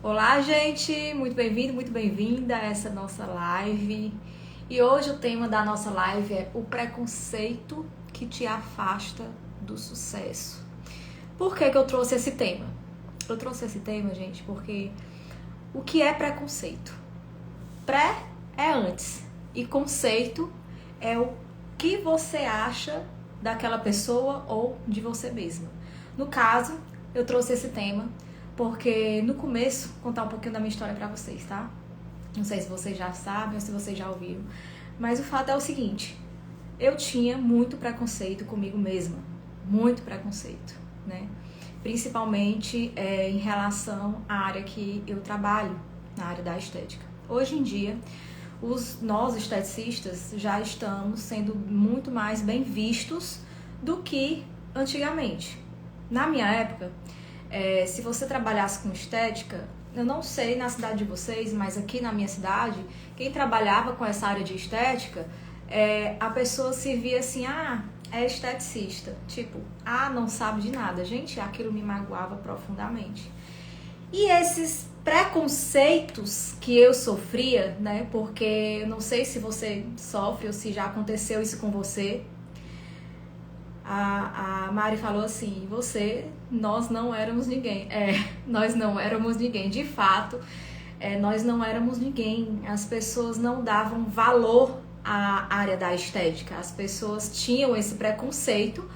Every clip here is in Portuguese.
Olá, gente! Muito bem-vindo, muito bem-vinda a essa nossa live. E hoje o tema da nossa live é o preconceito que te afasta do sucesso. Por que eu trouxe esse tema? Eu trouxe esse tema, gente, porque o que é preconceito? Pré é antes e conceito é o que você acha daquela pessoa ou de você mesma. No caso, eu trouxe esse tema porque no começo, vou contar um pouquinho da minha história pra vocês, tá? Não sei se vocês já sabem ou se vocês já ouviram, mas o fato é o seguinte: eu tinha muito preconceito comigo mesma, muito preconceito, né? Principalmente em relação à área que eu trabalho, na área da estética. Hoje em dia, nós esteticistas já estamos sendo muito mais bem vistos do que antigamente. Na minha época, se você trabalhasse com estética, eu não sei na cidade de vocês, mas aqui na minha cidade, quem trabalhava com essa área de estética, a pessoa se via assim, é esteticista. Tipo, não sabe de nada. Gente, aquilo me magoava profundamente. E esses preconceitos que eu sofria, né? Porque eu não sei se você sofre ou se já aconteceu isso com você. A Mari falou assim, nós não éramos ninguém. Nós não éramos ninguém. De fato, nós não éramos ninguém. As pessoas não davam valor à área da estética. As pessoas tinham esse preconceito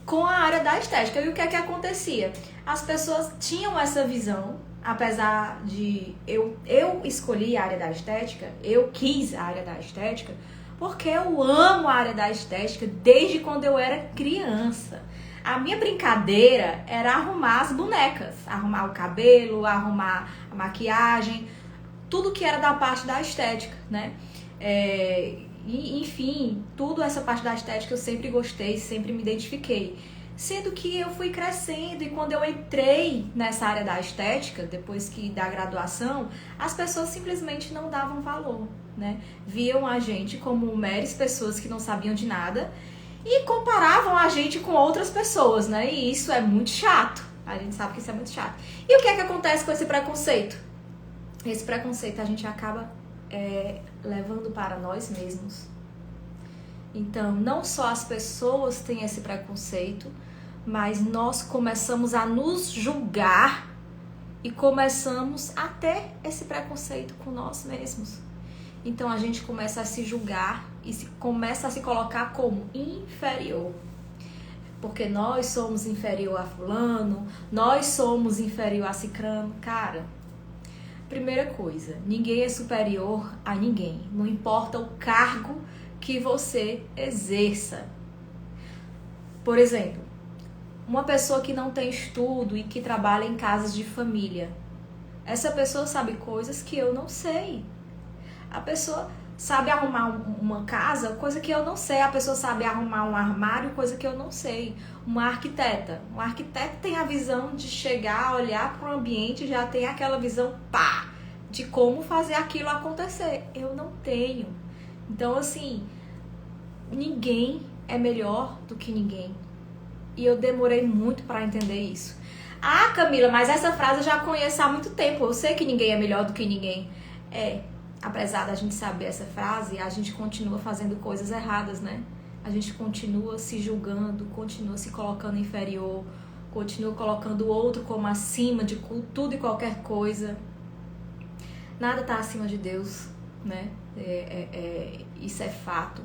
com a área da estética. E o que é que acontecia? As pessoas tinham essa visão, apesar de eu escolhi a área da estética, eu quis a área da estética, porque eu amo a área da estética desde quando eu era criança. A minha brincadeira era arrumar as bonecas, arrumar o cabelo, arrumar a maquiagem, tudo que era da parte da estética, né? Enfim, tudo essa parte da estética eu sempre gostei, sempre me identifiquei. Sendo que eu fui crescendo e quando eu entrei nessa área da estética, depois da graduação, as pessoas simplesmente não davam valor, né? Viam a gente como meras pessoas que não sabiam de nada e comparavam a gente com outras pessoas, né? E isso é muito chato. A gente sabe que isso é muito chato. E o que é que acontece com esse preconceito? Esse preconceito a gente acaba levando para nós mesmos. Então, não só as pessoas têm esse preconceito, mas nós começamos a nos julgar e começamos a ter esse preconceito com nós mesmos. Então, a gente começa a se julgar e começa a se colocar como inferior. Porque nós somos inferior a fulano, nós somos inferior a cicrano. Cara, primeira coisa, ninguém é superior a ninguém. Não importa o cargo que você exerça. Por exemplo, uma pessoa que não tem estudo e que trabalha em casas de família. Essa pessoa sabe coisas que eu não sei. A pessoa sabe arrumar uma casa, coisa que eu não sei. A pessoa sabe arrumar um armário, coisa que eu não sei. Uma arquiteta. Um arquiteto tem a visão de chegar, olhar para o ambiente, já tem aquela visão, de como fazer aquilo acontecer. Eu não tenho. Então, assim, ninguém é melhor do que ninguém. E eu demorei muito para entender isso. Camila, mas essa frase eu já conheço há muito tempo. Eu sei que ninguém é melhor do que ninguém. Apesar da gente saber essa frase, a gente continua fazendo coisas erradas, né? A gente continua se julgando, continua se colocando inferior, continua colocando o outro como acima de tudo e qualquer coisa. Nada está acima de Deus, né? Isso é fato.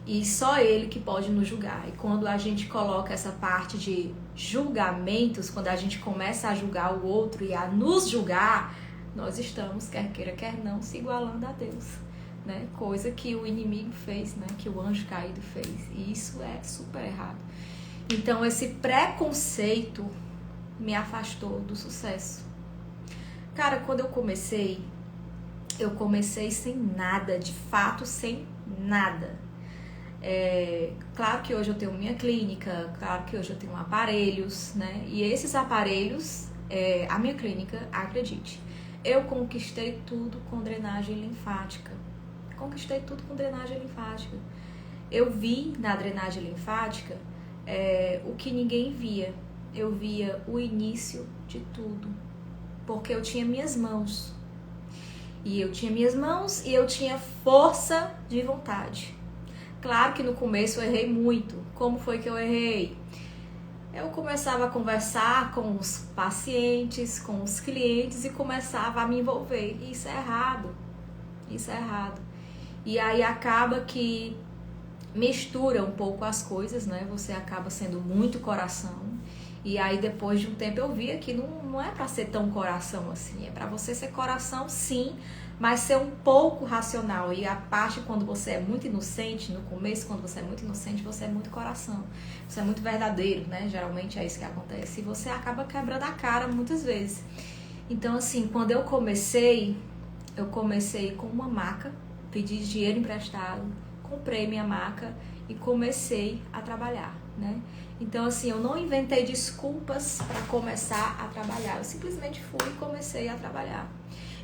E só Ele que pode nos julgar. E quando a gente coloca essa parte de julgamentos, quando a gente começa a julgar o outro e a nos julgar, nós estamos, quer queira, quer não, se igualando a Deus, né? Coisa que o inimigo fez, né? Que o anjo caído fez. E isso é super errado. Então, esse preconceito me afastou do sucesso. Cara, quando eu comecei sem nada, de fato, sem nada. Claro que hoje eu tenho minha clínica, claro que hoje eu tenho aparelhos, né? E esses aparelhos, a minha clínica, acredite, eu conquistei tudo com drenagem linfática. Eu vi na drenagem linfática o que ninguém via. Eu via o início de tudo. porque eu tinha minhas mãos. E eu tinha minhas mãos e eu tinha força de vontade. Claro que no começo eu errei muito. Como foi que eu errei? Eu começava a conversar com os pacientes, com os clientes e começava a me envolver. Isso é errado. Isso é errado. E aí acaba que mistura um pouco as coisas, né? Você acaba sendo muito coração. E aí depois de um tempo eu via que não é pra ser tão coração assim. É pra você ser coração sim, mas ser um pouco racional. E a parte quando você é muito inocente, no começo quando você é muito inocente, você é muito coração. Você é muito verdadeiro, né? Geralmente é isso que acontece. E você acaba quebrando a cara muitas vezes. Então assim, quando eu comecei com uma maca, pedi dinheiro emprestado, comprei minha maca e comecei a trabalhar, né? Então assim, eu não inventei desculpas para começar a trabalhar. Eu simplesmente fui e comecei a trabalhar.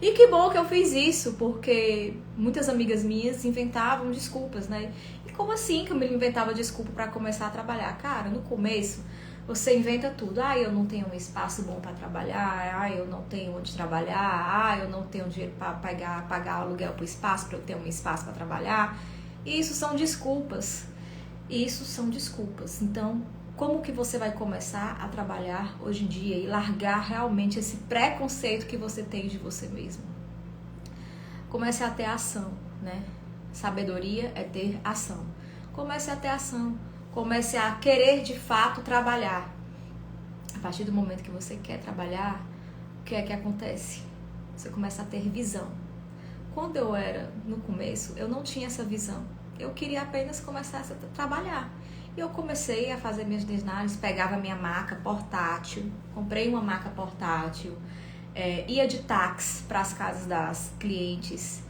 E que bom que eu fiz isso, porque muitas amigas minhas inventavam desculpas, né? E como assim que eu me inventava desculpa para começar a trabalhar? Cara, no começo você inventa tudo. Ah, eu não tenho um espaço bom para trabalhar. Ah, eu não tenho onde trabalhar. Ah, eu não tenho dinheiro para pagar aluguel para o espaço, para eu ter um espaço para trabalhar. Isso são desculpas. Isso são desculpas. Então, como que você vai começar a trabalhar hoje em dia e largar realmente esse preconceito que você tem de você mesmo? Comece a ter ação, né? Sabedoria é ter ação. Comece a ter ação. Comece a querer de fato trabalhar. A partir do momento que você quer trabalhar, o que é que acontece? Você começa a ter visão. Quando eu era no começo, eu não tinha essa visão. Eu queria apenas começar a trabalhar. E eu comecei a fazer minhas drenagens, pegava minha maca portátil, comprei uma maca portátil, ia de táxi para as casas das clientes.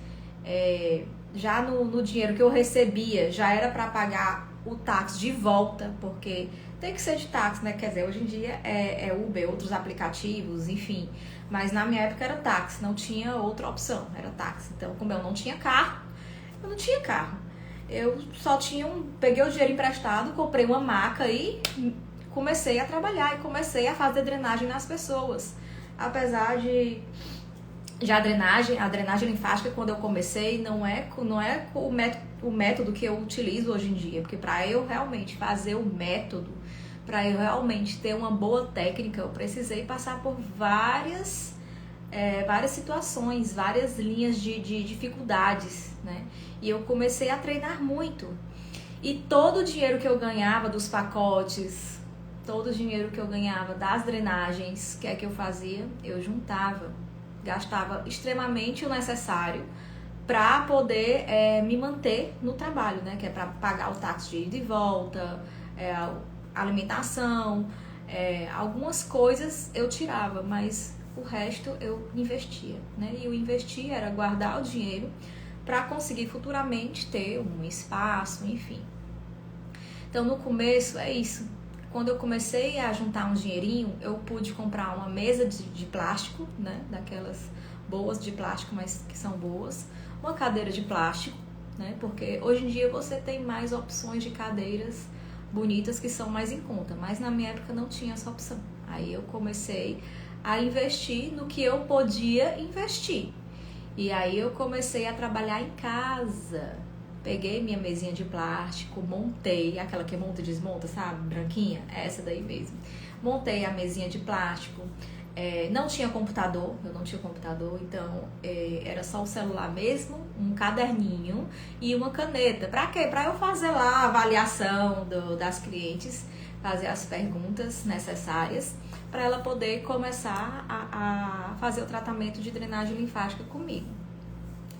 Já no dinheiro que eu recebia, já era para pagar o táxi de volta, porque tem que ser de táxi, né? Quer dizer, hoje em dia é Uber, outros aplicativos, enfim. Mas na minha época era táxi, não tinha outra opção, era táxi. Então, como eu não tinha carro, eu só peguei o dinheiro emprestado, comprei uma maca e comecei a trabalhar e comecei a fazer drenagem nas pessoas. Apesar de a drenagem linfática, quando eu comecei, não é o método que eu utilizo hoje em dia, porque para eu realmente fazer o método, para eu realmente ter uma boa técnica, eu precisei passar por várias situações, várias linhas de dificuldades, né? E eu comecei a treinar muito. E todo o dinheiro que eu ganhava dos pacotes, todo o dinheiro que eu ganhava das drenagens, que é que eu fazia? Eu juntava, gastava extremamente o necessário para poder me manter no trabalho, né? Que é para pagar o táxi de ida e volta, alimentação, algumas coisas eu tirava, mas o resto eu investia, né? E o investir era guardar o dinheiro para conseguir futuramente ter um espaço, enfim. Então no começo é isso. Quando eu comecei a juntar um dinheirinho, eu pude comprar uma mesa de plástico, né? Daquelas boas de plástico, mas que são boas. Uma cadeira de plástico, né? Porque hoje em dia você tem mais opções de cadeiras bonitas que são mais em conta. Mas na minha época não tinha essa opção. Aí eu comecei a investir no que eu podia investir. E aí eu comecei a trabalhar em casa. Peguei minha mesinha de plástico, montei, aquela que monta e desmonta, sabe? Branquinha, essa daí mesmo. Montei a mesinha de plástico. Não tinha computador, eu não tinha computador, então era só o celular mesmo, um caderninho e uma caneta. Pra quê? Pra eu fazer lá a avaliação das clientes, fazer as perguntas necessárias para ela poder começar a fazer o tratamento de drenagem linfática comigo.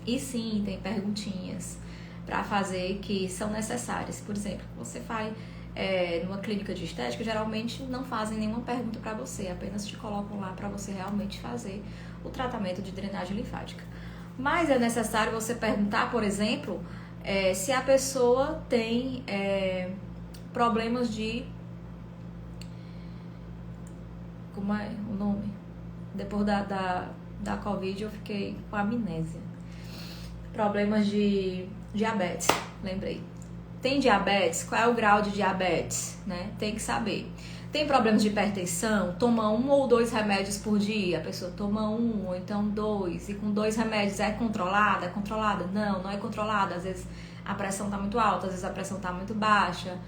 E sim, tem perguntinhas para fazer que são necessárias. Por exemplo, você faz numa clínica de estética, geralmente não fazem nenhuma pergunta para você, apenas te colocam lá para você realmente fazer o tratamento de drenagem linfática. Mas é necessário você perguntar, por exemplo, se a pessoa tem problemas de... Como é o nome? Depois da Covid eu fiquei com amnésia. Problemas de diabetes, lembrei. Tem diabetes? Qual é o grau de diabetes? Né? Tem que saber. Tem problemas de hipertensão? Toma 1 ou 2 remédios por dia. A pessoa toma 1 ou então 2. E com 2 remédios é controlada? É controlada? Não, não é controlada. Às vezes a pressão está muito alta, às vezes a pressão está muito baixa.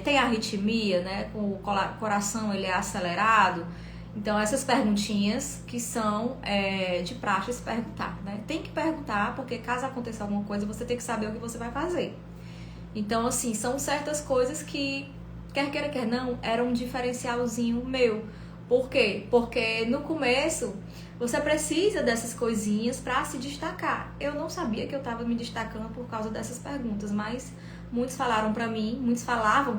Tem arritmia, né? Com o coração ele é acelerado. Então essas perguntinhas que são de praxe se perguntar, né? Tem que perguntar, porque caso aconteça alguma coisa, você tem que saber o que você vai fazer. Então, assim, são certas coisas que, quer queira, quer não, era um diferencialzinho meu. Por quê? Porque no começo você precisa dessas coisinhas para se destacar. Eu não sabia que eu estava me destacando por causa dessas perguntas, mas muitos falaram para mim,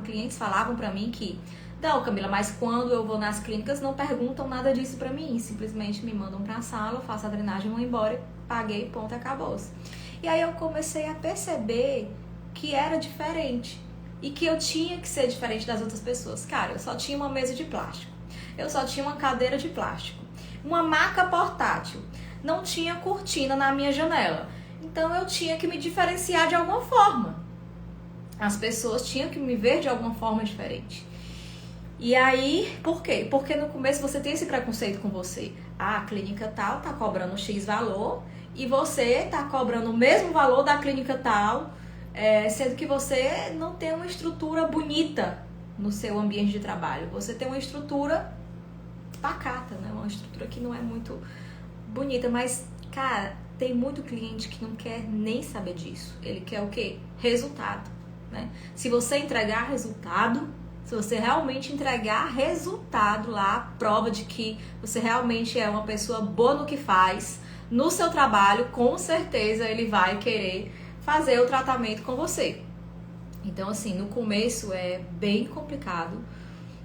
clientes falavam para mim que não, Camila, mas quando eu vou nas clínicas não perguntam nada disso para mim, simplesmente me mandam para a sala, eu faço a drenagem, vou embora, paguei, ponto, acabou-se. E aí eu comecei a perceber que era diferente e que eu tinha que ser diferente das outras pessoas. Cara, eu só tinha uma mesa de plástico, eu só tinha uma cadeira de plástico, uma maca portátil, não tinha cortina na minha janela. Então eu tinha que me diferenciar de alguma forma. As pessoas tinham que me ver de alguma forma diferente. E aí, por quê? Porque no começo você tem esse preconceito com você. A clínica tal tá cobrando X valor e você tá cobrando o mesmo valor da clínica tal, sendo que você não tem uma estrutura bonita no seu ambiente de trabalho. Você tem uma estrutura pacata, né? Uma estrutura que não é muito bonita, mas, cara, tem muito cliente que não quer nem saber disso. Ele quer o quê? Resultado, né? Se você entregar resultado, se você realmente entregar resultado lá, prova de que você realmente é uma pessoa boa no que faz, no seu trabalho, com certeza ele vai querer fazer o tratamento com você. Então, assim, no começo é bem complicado,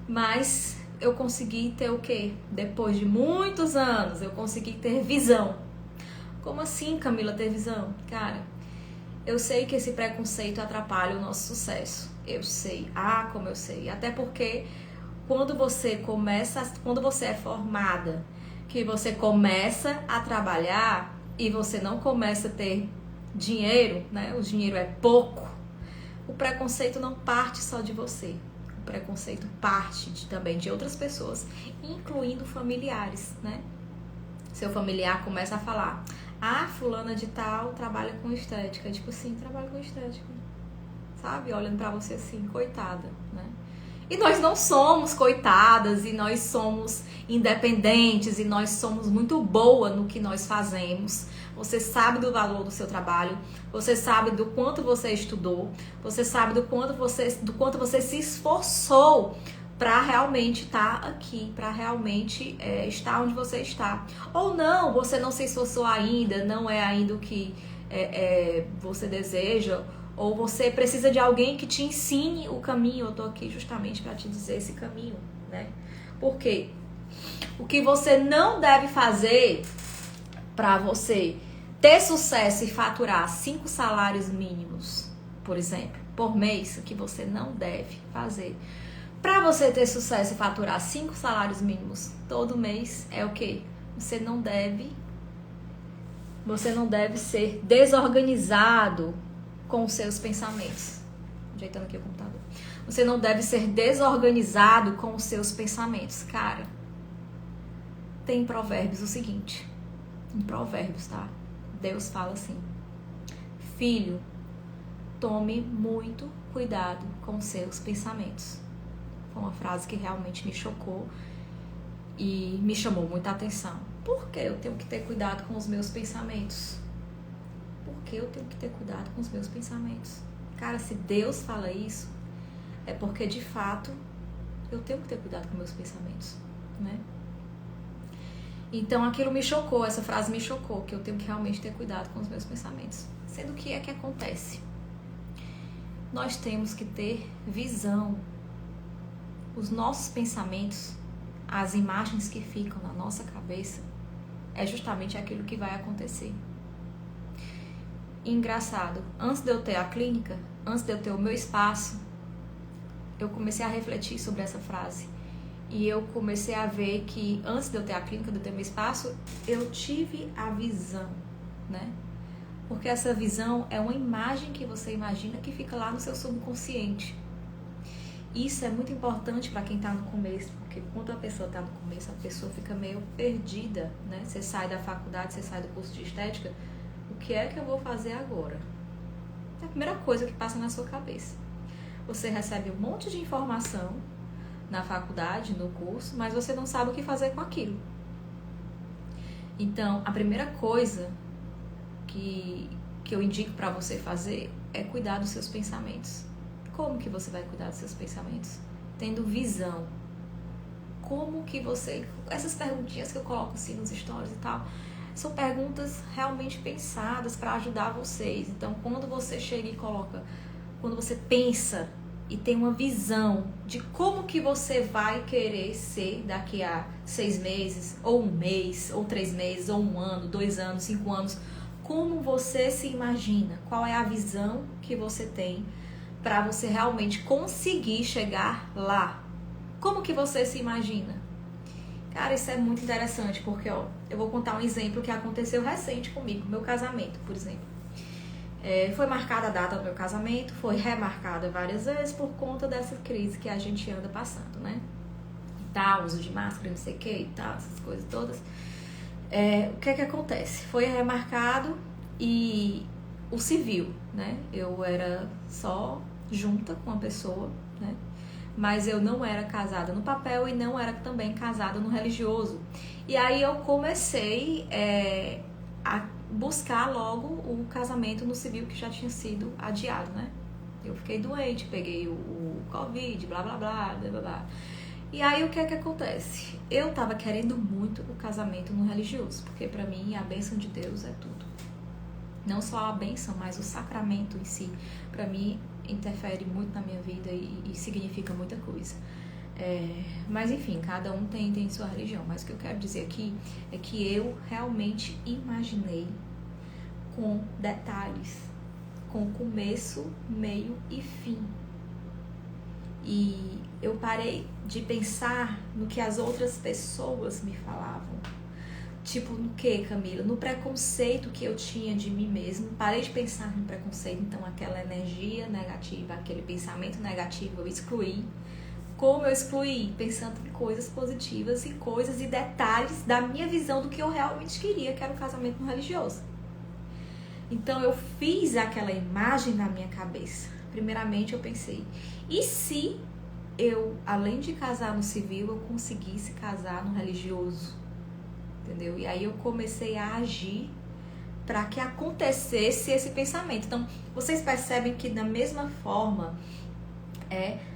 mas eu consegui ter o quê? Depois de muitos anos, eu consegui ter visão. Como assim, Camila, ter visão? Cara, eu sei que esse preconceito atrapalha o nosso sucesso. Eu sei. Ah, como eu sei. Até porque quando você é formada, que você começa a trabalhar e você não começa a ter dinheiro, né? O dinheiro é pouco. O preconceito não parte só de você. O preconceito parte também de outras pessoas, incluindo familiares, né? Seu familiar começa a falar: ah, fulana de tal trabalha com estética. Tipo assim, trabalha com estética. Sabe? Olhando pra você assim, coitada, né? E nós não somos coitadas, e nós somos independentes, e nós somos muito boa no que nós fazemos. Você sabe do valor do seu trabalho, você sabe do quanto você estudou, você sabe do quanto você se esforçou para realmente estar aqui, para realmente estar onde você está. Ou não, você não se esforçou ainda, não é ainda o que você deseja, ou você precisa de alguém que te ensine o caminho. Eu tô aqui justamente para te dizer esse caminho, né? Por quê? O que você não deve fazer para você ter sucesso e faturar 5 salários mínimos, por exemplo, por mês, o que você não deve fazer para você ter sucesso e faturar 5 salários mínimos todo mês é o quê? Você não deve ser desorganizado com os seus pensamentos. Ajeitando aqui o computador. Você não deve ser desorganizado com os seus pensamentos. Cara, tem em Provérbios o seguinte. Em Provérbios, tá? Deus fala assim: filho, tome muito cuidado com os seus pensamentos. Foi uma frase que realmente me chocou e me chamou muita atenção. Por que eu tenho que ter cuidado com os meus pensamentos? Por que eu tenho que ter cuidado com os meus pensamentos? Cara, se Deus fala isso, é porque de fato eu tenho que ter cuidado com meus pensamentos, né? Então aquilo me chocou, essa frase me chocou, que eu tenho que realmente ter cuidado com os meus pensamentos. Sendo que é que acontece? Nós temos que ter visão. Os nossos pensamentos, as imagens que ficam na nossa cabeça, é justamente aquilo que vai acontecer. E engraçado, antes de eu ter a clínica, antes de eu ter o meu espaço, eu comecei a refletir sobre essa frase. E eu comecei a ver que antes de eu ter a clínica, de eu ter meu espaço, eu tive a visão, né? Porque essa visão é uma imagem que você imagina que fica lá no seu subconsciente. Isso é muito importante para quem está no começo, porque quando a pessoa está no começo, a pessoa fica meio perdida, né? Você sai da faculdade, você sai do curso de estética, o que é que eu vou fazer agora? É a primeira coisa que passa na sua cabeça. Você recebe um monte de informação na faculdade, no curso, mas você não sabe o que fazer com aquilo. Então, a primeira coisa que eu indico para você fazer é cuidar dos seus pensamentos. Como que você vai cuidar dos seus pensamentos? Tendo visão. Como que você... Essas perguntinhas que eu coloco assim nos stories e tal, são perguntas realmente pensadas para ajudar vocês. Então, quando você chega e coloca... Quando você pensa e tem uma visão de como que você vai querer ser daqui a 6 meses, ou 1 mês, ou 3 meses, ou 1 ano, 2 anos, 5 anos, como você se imagina? Qual é a visão que você tem para você realmente conseguir chegar lá? Como que você se imagina? Cara, isso é muito interessante, porque ó, eu vou contar um exemplo que aconteceu recente comigo, meu casamento, por exemplo. Foi marcada a data do meu casamento, foi remarcada várias vezes por conta dessa crise que a gente anda passando, né? E tal, uso de máscara, não sei o que e tal, essas coisas todas. O que é que acontece? Foi remarcado e o civil, né? Eu era só junta com uma pessoa, né? Mas eu não era casada no papel e não era também casada no religioso. E aí eu comecei a buscar logo o casamento no civil que já tinha sido adiado, né? Eu fiquei doente, peguei o Covid, blá blá blá, blá blá blá. E aí o que é que acontece? Eu tava querendo muito o casamento no religioso, porque pra mim a bênção de Deus é tudo. Não só a bênção, mas o sacramento em si, pra mim interfere muito na minha vida e significa muita coisa. Mas enfim, cada um tem sua religião. Mas o que eu quero dizer aqui é que eu realmente imaginei com detalhes, com começo, meio e fim. E eu parei de pensar no que as outras pessoas me falavam. Tipo, no que, Camila? No preconceito que eu tinha de mim mesmo. Parei de pensar no preconceito, então aquela energia negativa, aquele pensamento negativo eu excluí. Como eu excluí? Pensando em coisas positivas e coisas e detalhes da minha visão do que eu realmente queria, que era o casamento no religioso. Então eu fiz aquela imagem na minha cabeça. Primeiramente eu pensei, e se eu, além de casar no civil, eu conseguisse casar no religioso? Entendeu? E aí eu comecei a agir para que acontecesse esse pensamento. Então, vocês percebem que da mesma forma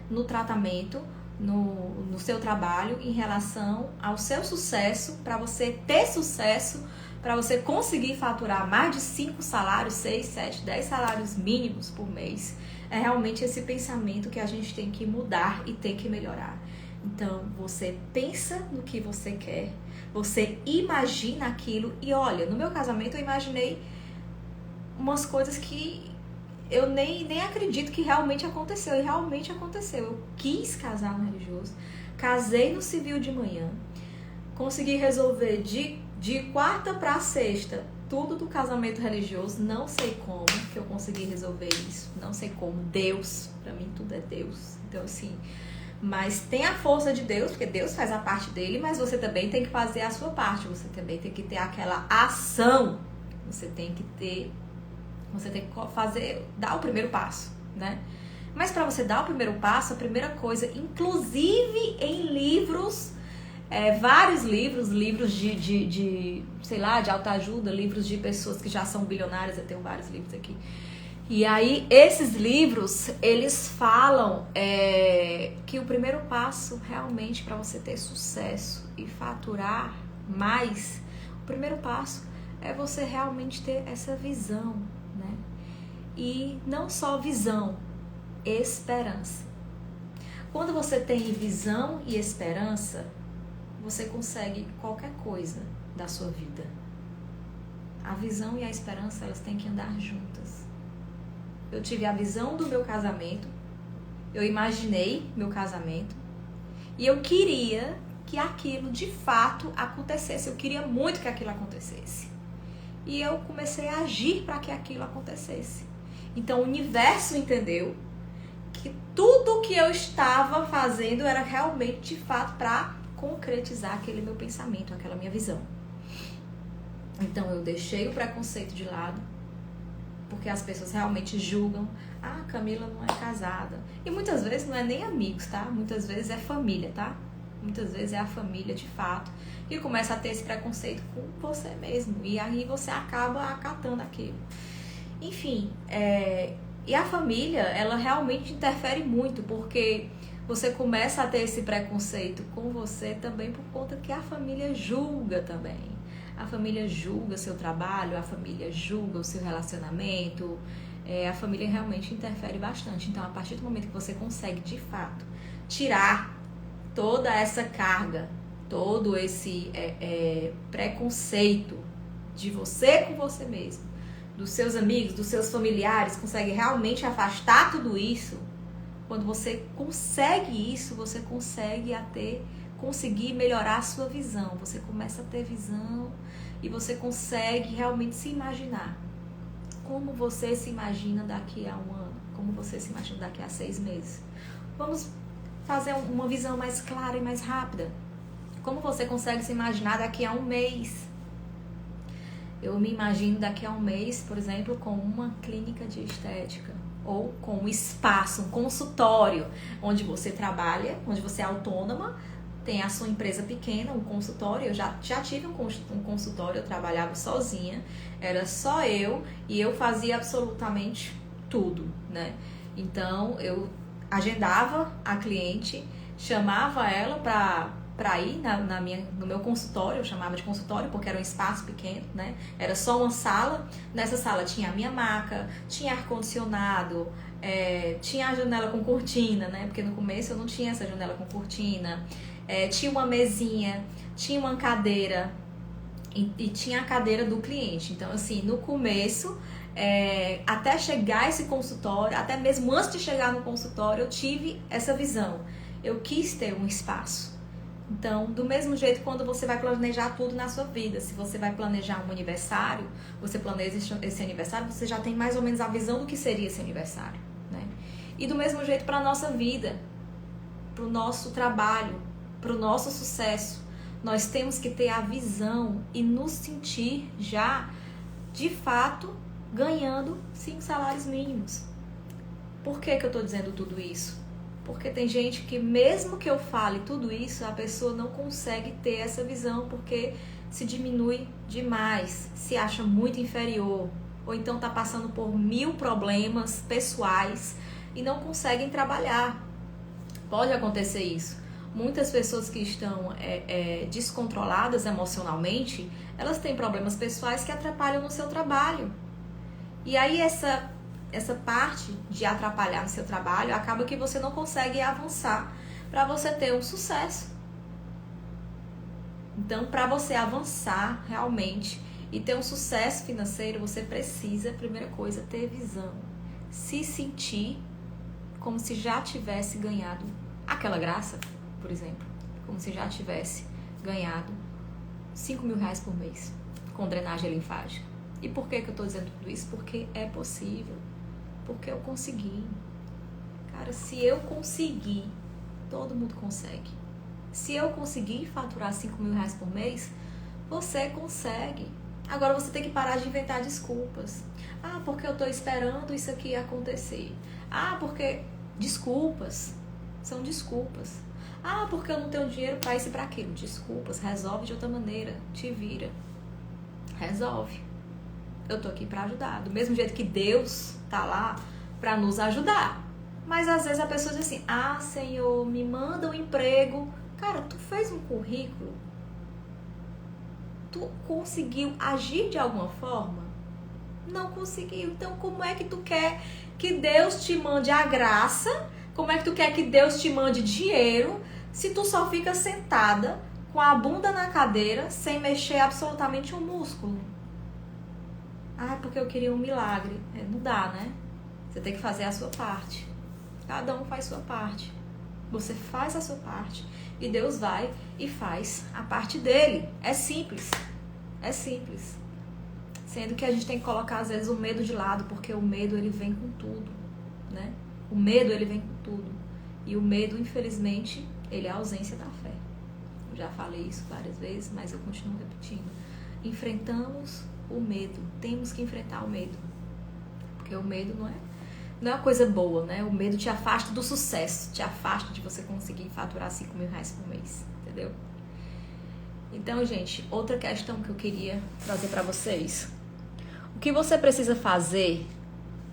no tratamento, no seu trabalho, em relação ao seu sucesso, para você ter sucesso, para você conseguir faturar mais de 5 salários, 6, 7, 10 salários mínimos por mês, é realmente esse pensamento que a gente tem que mudar e tem que melhorar. Então, você pensa no que você quer, você imagina aquilo e olha, no meu casamento eu imaginei umas coisas que eu nem acredito que realmente aconteceu, e realmente aconteceu. Eu quis casar no religioso, casei no civil de manhã, consegui resolver de quarta para sexta tudo do casamento religioso, não sei como que eu consegui resolver isso, não sei como, Deus, pra mim tudo é Deus, então assim, mas tem a força de Deus, porque Deus faz a parte dele, mas você também tem que fazer a sua parte, você também tem que ter aquela ação, você tem que fazer, dar o primeiro passo, né? Mas para você dar o primeiro passo, a primeira coisa, inclusive em livros, vários livros de sei lá, de autoajuda, livros de pessoas que já são bilionárias, eu tenho vários livros aqui. E aí, esses livros, eles falam que o primeiro passo realmente para você ter sucesso e faturar mais, o primeiro passo é você realmente ter essa visão, né? E não só visão, esperança. Quando você tem visão e esperança, você consegue qualquer coisa da sua vida. A visão e a esperança, elas têm que andar juntas. Eu tive a visão do meu casamento, eu imaginei meu casamento e eu queria que aquilo de fato acontecesse. Eu queria muito que aquilo acontecesse. E eu comecei a agir para que aquilo acontecesse. Então o universo entendeu que tudo que eu estava fazendo era realmente, de fato, para concretizar aquele meu pensamento, aquela minha visão. Então eu deixei o preconceito de lado, porque as pessoas realmente julgam. Ah, Camila não é casada. E muitas vezes não é nem amigos, tá? Muitas vezes é família, tá? Muitas vezes é a família, de fato, que começa a ter esse preconceito com você mesmo. E aí você acaba acatando aquilo. Enfim, e a família, ela realmente interfere muito, porque você começa a ter esse preconceito com você também por conta que a família julga também. A família julga seu trabalho, a família julga o seu relacionamento, a família realmente interfere bastante. Então, a partir do momento que você consegue, de fato, tirar toda essa carga, todo esse preconceito de você com você mesmo, dos seus amigos, dos seus familiares, consegue realmente afastar tudo isso. Quando você consegue isso, você conseguir melhorar a sua visão. Você começa a ter visão e você consegue realmente se imaginar. Como você se imagina daqui a um ano? Como você se imagina daqui a 6 meses? Vamos fazer uma visão mais clara e mais rápida. Como você consegue se imaginar daqui a um mês? Eu me imagino daqui a um mês, por exemplo, com uma clínica de estética ou com um espaço, um consultório, onde você trabalha, onde você é autônoma, tem a sua empresa pequena, um consultório. Eu já tive um consultório, eu trabalhava sozinha, era só eu e eu fazia absolutamente tudo, né? Então, eu agendava a cliente, chamava ela para ir no meu consultório. Eu chamava de consultório porque era um espaço pequeno, né? Era só uma sala. Nessa sala tinha a minha maca, tinha ar-condicionado, tinha a janela com cortina, né? Porque no começo eu não tinha essa janela com cortina. Tinha uma mesinha, tinha uma cadeira e tinha a cadeira do cliente. Então, assim, no começo, até chegar esse consultório, até mesmo antes de chegar no consultório, eu tive essa visão. Eu quis ter um espaço. Então, do mesmo jeito, quando você vai planejar tudo na sua vida, se você vai planejar um aniversário, você planeja esse aniversário, você já tem mais ou menos a visão do que seria esse aniversário, né? E do mesmo jeito para a nossa vida, para o nosso trabalho, para o nosso sucesso, nós temos que ter a visão e nos sentir já, de fato, ganhando 5 salários mínimos. Por que eu estou dizendo tudo isso? Porque tem gente que, mesmo que eu fale tudo isso, a pessoa não consegue ter essa visão, porque se diminui demais, se acha muito inferior, ou então está passando por 1000 problemas pessoais e não conseguem trabalhar. Pode acontecer isso. Muitas pessoas que estão descontroladas emocionalmente, elas têm problemas pessoais que atrapalham no seu trabalho. E aí essa parte de atrapalhar no seu trabalho acaba que você não consegue avançar para você ter um sucesso. Então, para você avançar realmente e ter um sucesso financeiro, você precisa, primeira coisa, ter visão. Se sentir como se já tivesse ganhado aquela graça, por exemplo. Como se já tivesse ganhado 5 mil reais por mês com drenagem linfática. E por que eu estou dizendo tudo isso? Porque é possível. Porque eu consegui. Cara, se eu conseguir, todo mundo consegue. Se eu conseguir faturar 5 mil reais por mês, você consegue. Agora você tem que parar de inventar desculpas. Ah, porque eu estou esperando isso aqui acontecer. Ah, porque... Desculpas. São desculpas. Ah, porque eu não tenho dinheiro para isso e para aquilo. Desculpas. Resolve de outra maneira. Te vira. Resolve. Eu tô aqui para ajudar. Do mesmo jeito que Deus tá lá para nos ajudar. Mas às vezes a pessoa diz assim: ah, Senhor, me manda um emprego. Cara, tu fez um currículo? Tu conseguiu agir de alguma forma? Não conseguiu. Então como é que tu quer que Deus te mande a graça? Como é que tu quer que Deus te mande dinheiro se tu só fica sentada com a bunda na cadeira sem mexer absolutamente um músculo? Ah, porque eu queria um milagre. Não dá, né? Você tem que fazer a sua parte. Cada um faz sua parte. Você faz a sua parte e Deus vai e faz a parte dele. É simples. É simples. Sendo que a gente tem que colocar, às vezes, o medo de lado, porque o medo, ele vem com tudo, né? O medo, ele vem com tudo. E o medo, infelizmente, ele é a ausência da fé. Eu já falei isso várias vezes, mas eu continuo repetindo. Enfrentamos o medo. Temos que enfrentar o medo. Porque o medo não é uma coisa boa, né? O medo te afasta do sucesso. Te afasta de você conseguir faturar 5 mil reais por mês. Entendeu? Então, gente, outra questão que eu queria trazer para vocês. O que você precisa fazer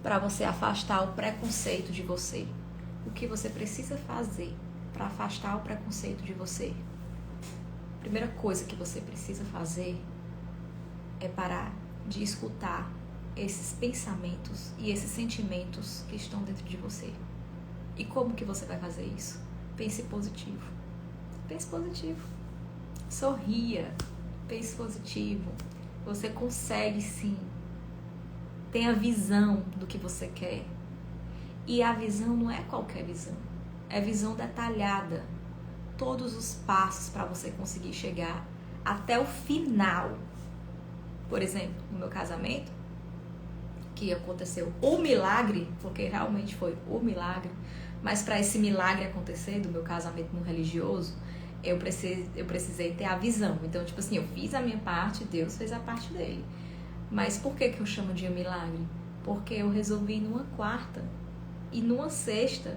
para você afastar o preconceito de você? O que você precisa fazer para afastar o preconceito de você? A primeira coisa que você precisa fazer é parar de escutar esses pensamentos e esses sentimentos que estão dentro de você. E como que você vai fazer isso? Pense positivo. Pense positivo. Sorria. Pense positivo. Você consegue sim. Tenha visão do que você quer. E a visão não é qualquer visão. É visão detalhada. Todos os passos para você conseguir chegar até o final. Por exemplo, no meu casamento, que aconteceu o milagre, porque realmente foi o milagre, mas para esse milagre acontecer do meu casamento no religioso, eu precisei ter a visão. Então, tipo assim, eu fiz a minha parte, Deus fez a parte dele. Mas por que eu chamo de milagre? Porque eu resolvi numa quarta e numa sexta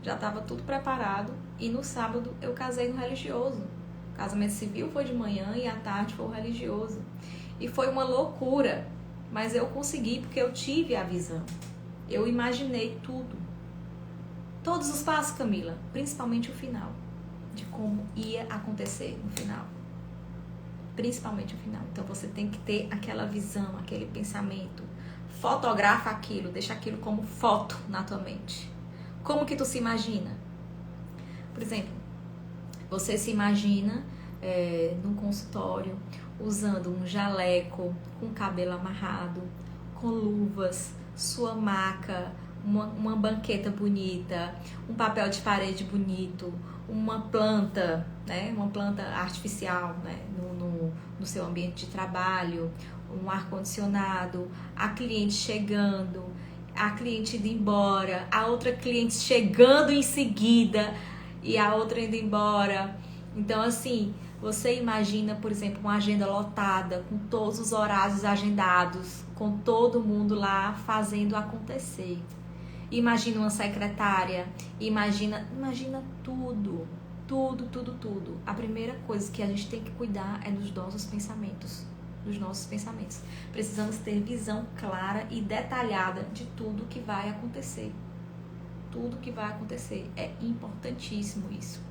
já estava tudo preparado e no sábado eu casei no religioso. O casamento civil foi de manhã e à tarde foi o religioso. E foi uma loucura, mas eu consegui porque eu tive a visão. Eu imaginei tudo. Todos os passos, Camila, principalmente o final, de como ia acontecer no final. Principalmente o final. Então você tem que ter aquela visão, aquele pensamento. Fotografa aquilo, deixa aquilo como foto na tua mente. Como que tu se imagina? Por exemplo, você se imagina num consultório usando um jaleco, com cabelo amarrado, com luvas, sua maca, uma banqueta bonita, um papel de parede bonito, uma planta, né? Uma planta artificial, né? No seu ambiente de trabalho, um ar-condicionado, a cliente chegando, a cliente indo embora, a outra cliente chegando em seguida e a outra indo embora. Então, assim, você imagina, por exemplo, uma agenda lotada, com todos os horários agendados, com todo mundo lá fazendo acontecer. Imagina uma secretária, imagina tudo. Tudo. A primeira coisa que a gente tem que cuidar é dos nossos pensamentos. Precisamos ter visão clara e detalhada de tudo que vai acontecer. Tudo que vai acontecer. É importantíssimo isso.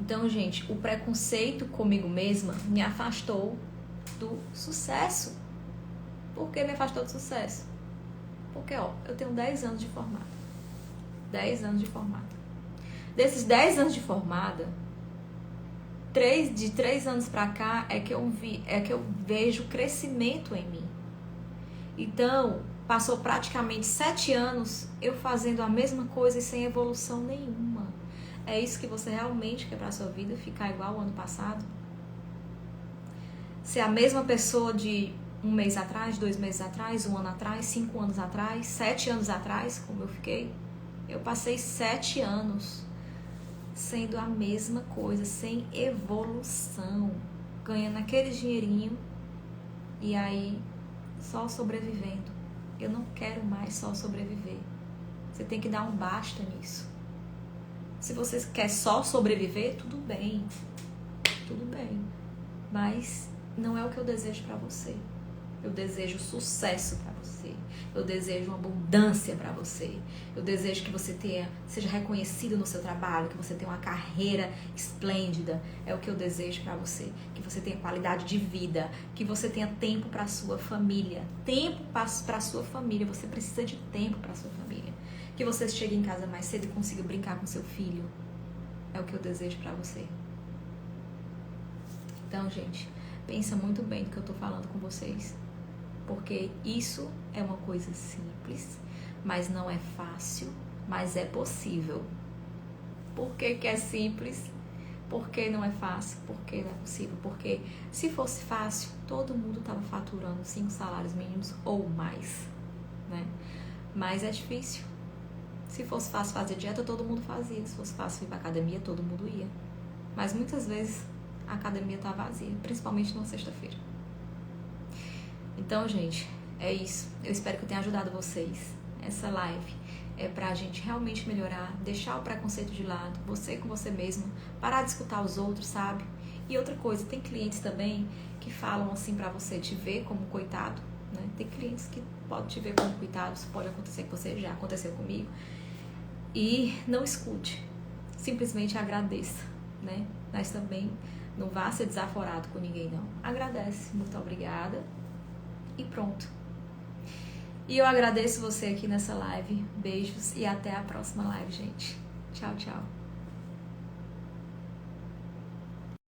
Então, gente, o preconceito comigo mesma me afastou do sucesso. Por que me afastou do sucesso? Porque, eu tenho 10 anos de formada. 10 anos de formada. Desses 10 anos de formada, de 3 anos pra cá é que eu vejo crescimento em mim. Então, passou praticamente 7 anos eu fazendo a mesma coisa e sem evolução nenhuma. É isso que você realmente quer pra sua vida? Ficar igual ao ano passado? Ser a mesma pessoa de 1 mês atrás, 2 meses atrás, 1 ano atrás, 5 anos atrás, 7 anos atrás, como eu fiquei? Eu passei 7 anos sendo a mesma coisa, sem evolução, ganhando aquele dinheirinho e aí só sobrevivendo. Eu não quero mais só sobreviver. Você tem que dar um basta nisso. Se você quer só sobreviver, tudo bem, mas não é o que eu desejo pra você. Eu desejo sucesso pra você. Eu desejo abundância pra você. Eu desejo que você seja reconhecido no seu trabalho, que você tenha uma carreira esplêndida. É o que eu desejo pra você. Que você tenha qualidade de vida, que você tenha tempo pra sua família. Tempo pra sua família. Você precisa de tempo pra sua família. Que você chegue em casa mais cedo e consiga brincar com seu filho. É o que eu desejo pra você. Então, gente, pensa muito bem do que eu tô falando com vocês. Porque isso é uma coisa simples, mas não é fácil, mas é possível. Por que é simples? Por que não é fácil? Por que não é possível? Porque se fosse fácil, todo mundo estava faturando 5 salários mínimos ou mais, né? Mas é difícil. Se fosse fácil fazer dieta, todo mundo fazia. Se fosse fácil ir pra academia, todo mundo ia. Mas muitas vezes a academia tá vazia, principalmente na sexta-feira. Então, gente, é isso. Eu espero que eu tenha ajudado vocês. Essa live é pra gente realmente melhorar, deixar o preconceito de lado, você com você mesmo, parar de escutar os outros, sabe? E outra coisa, tem clientes também que falam assim pra você, te ver como coitado, né? Tem clientes que podem te ver como coitado, isso pode acontecer com você, já aconteceu comigo. E não escute, simplesmente agradeça, né? Mas também não vá ser desaforado com ninguém, não. Agradece, muito obrigada e pronto. E eu agradeço você aqui nessa live. Beijos e até a próxima live, gente. Tchau, tchau.